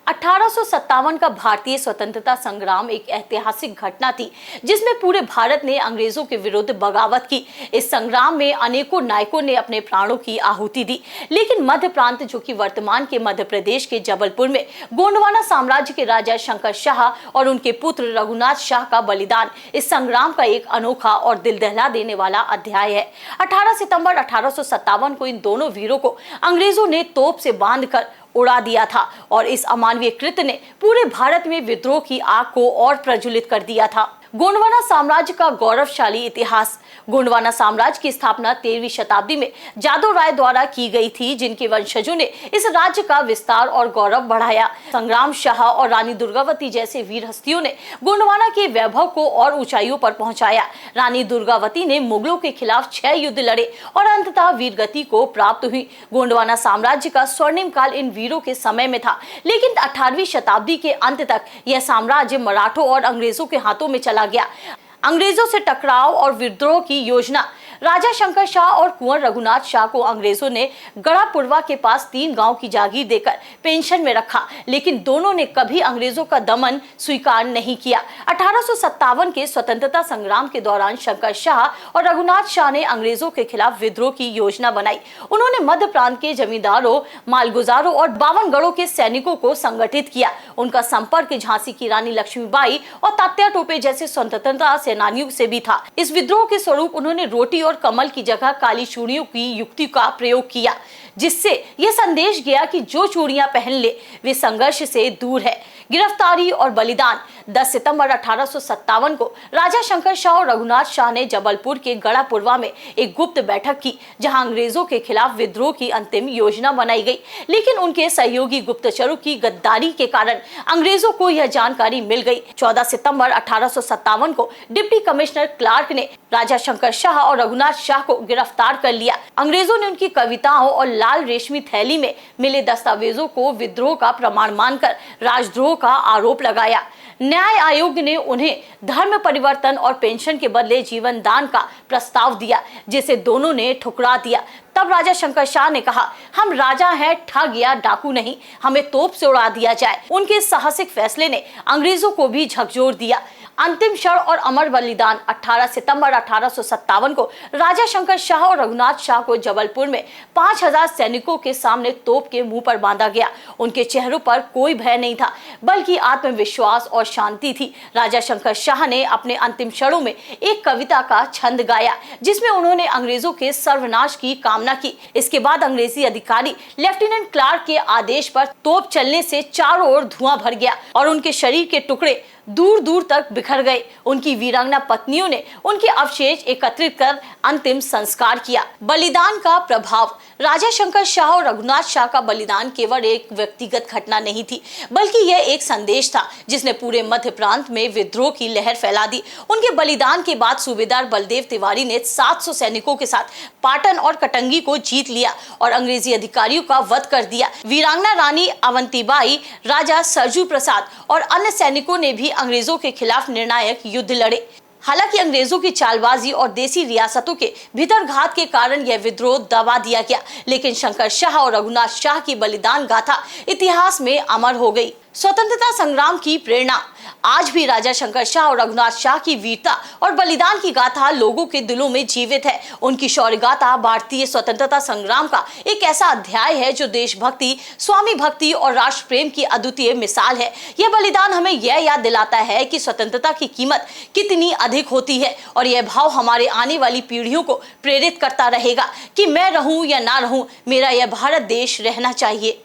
1857 का भारतीय स्वतंत्रता संग्राम एक ऐतिहासिक घटना थी जिसमें पूरे भारत ने अंग्रेजों के विरुद्ध बगावत की। इस संग्राम में अनेकों नायकों ने अपने प्राणों की आहुति दी, लेकिन मध्य प्रांत, जो कि वर्तमान के मध्य प्रदेश के जबलपुर में गोंडवाना साम्राज्य के राजा शंकर शाह और उनके पुत्र रघुनाथ शाह का बलिदान इस संग्राम का एक अनोखा और दिल दहला देने वाला अध्याय है। 18 सितंबर 1857 को इन दोनों वीरों को अंग्रेजों ने तोप से बांधकर उड़ा दिया था और इस अमानवीय कृत्य ने पूरे भारत में विद्रोह की आग को और प्रज्वलित कर दिया था। गोंडवाना साम्राज्य का गौरवशाली इतिहास। गोंडवाना साम्राज्य की स्थापना 13वीं शताब्दी में जादव राय द्वारा की गई थी, जिनके वंशजों ने इस राज्य का विस्तार और गौरव बढ़ाया। संग्राम शाह और रानी दुर्गावती जैसे वीर हस्तियों ने गोंडवाना के वैभव को और ऊंचाइयों पर पहुंचाया। रानी दुर्गावती ने मुगलों के खिलाफ 6 युद्ध लड़े और अंततः वीरगति को प्राप्त हुई। गोंडवाना साम्राज्य का स्वर्णिम काल इन वीरों के समय में था, लेकिन 18वीं शताब्दी के अंत तक यह साम्राज्य मराठों और अंग्रेजों के हाथों में चला गया। अंग्रेजों से टकराव और विद्रोह की योजना। राजा शंकर शाह और कुंवर रघुनाथ शाह को अंग्रेजों ने गढ़ापुरवा के पास 3 गांव की जागीर देकर पेंशन में रखा, लेकिन दोनों ने कभी अंग्रेजों का दमन स्वीकार नहीं किया। 1857 के स्वतंत्रता संग्राम के दौरान शंकर शाह और रघुनाथ शाह ने अंग्रेजों के खिलाफ विद्रोह की योजना बनाई। उन्होंने मध्य प्रांत के जमींदारों, मालगुजारों और बावनगढ़ों के सैनिकों को संगठित किया। उनका संपर्क झांसी की रानी लक्ष्मीबाई और तात्या टोपे जैसे स्वतंत्रता सेनानियों से भी था। इस विद्रोह के स्वरूप उन्होंने रोटी और कमल की जगह काली चूड़ियों की युक्ति का प्रयोग किया, जिससे यह संदेश गया कि जो चूड़ियां पहन ले वे संघर्ष से दूर है। गिरफ्तारी और बलिदान। 10 सितंबर 1857 को राजा शंकर शाह और रघुनाथ शाह ने जबलपुर के गढ़ापुरवा में एक गुप्त बैठक की, जहां अंग्रेजों के खिलाफ विद्रोह की अंतिम योजना बनाई गई। लेकिन उनके सहयोगी गुप्तचरों की गद्दारी के कारण अंग्रेजों को यह जानकारी मिल गई। 14 सितंबर 1857 को डिप्टी कमिश्नर क्लार्क ने राजा शंकर शाह और रघुनाथ शाह को गिरफ्तार कर लिया। अंग्रेजों ने उनकी कविताओं और लाल रेशमी थैली में मिले दस्तावेजों को विद्रोह का प्रमाण मानकर राजद्रोह का आरोप लगाया। न्याय आयोग ने उन्हें धर्म परिवर्तन और पेंशन के बदले जीवन दान का प्रस्ताव दिया, जिसे दोनों ने ठुकरा दिया। तब राजा शंकर शाह ने कहा, हम राजा हैं, ठग या डाकू नहीं, हमें तोप से उड़ा दिया जाए। उनके साहसिक फैसले ने अंग्रेजों को भी झकझोर दिया। अंतिम क्षण और अमर बलिदान। 18 सितंबर 1857 को राजा शंकर शाह और रघुनाथ शाह को जबलपुर में 5000 सैनिकों के सामने तोप के मुंह पर बांधा गया। उनके चेहरों पर कोई भय नहीं था, बल्कि आत्मविश्वास और शांति थी। राजा शंकर शाह ने अपने अंतिम क्षणों में एक कविता का छंद गाया, जिसमें उन्होंने अंग्रेजों के सर्वनाश की कामना की। इसके बाद अंग्रेजी अधिकारी लेफ्टिनेंट क्लार्क के आदेश पर तोप चलने से चारों ओर धुआं भर गया और उनके शरीर के टुकड़े दूर दूर तक बिखर गए। उनकी वीरांगना पत्नियों ने उनके अवशेष एकत्रित कर अंतिम संस्कार किया। बलिदान का प्रभाव। राजा शंकर शाह और रघुनाथ शाह का बलिदान केवल एक व्यक्तिगत घटना नहीं थी, बल्कि यह एक संदेश था जिसने पूरे मध्य प्रांत में विद्रोह की लहर फैला दी। उनके बलिदान के बाद सूबेदार बलदेव तिवारी ने 700 सैनिकों के साथ पाटन और कटंगी को जीत लिया और अंग्रेजी अधिकारियों का वध कर दिया। वीरांगना रानी अवंतीबाई, राजा सरजू प्रसाद और अन्य सैनिकों ने भी अंग्रेजों के खिलाफ निर्णायक युद्ध लड़े। हालांकि अंग्रेजों की चालबाजी और देसी रियासतों के भीतरघात के कारण यह विद्रोह दबा दिया गया, लेकिन शंकर शाह और रघुनाथ शाह की बलिदान गाथा इतिहास में अमर हो गई। स्वतंत्रता संग्राम की प्रेरणा। आज भी राजा शंकर शाह और रघुनाथ शाह की वीरता और बलिदान की गाथा लोगों के दिलों में जीवित है। उनकी शौर्य गाथा भारतीय स्वतंत्रता संग्राम का एक ऐसा अध्याय है जो देशभक्ति, स्वामी भक्ति और राष्ट्र प्रेम की अद्वितीय मिसाल है। यह बलिदान हमें यह याद दिलाता है कि स्वतंत्रता की कीमत कितनी अधिक होती है, और यह भाव हमारे आने वाली पीढ़ियों को प्रेरित करता रहेगा कि मैं रहूं या ना रहूं, मेरा यह भारत देश रहना चाहिए।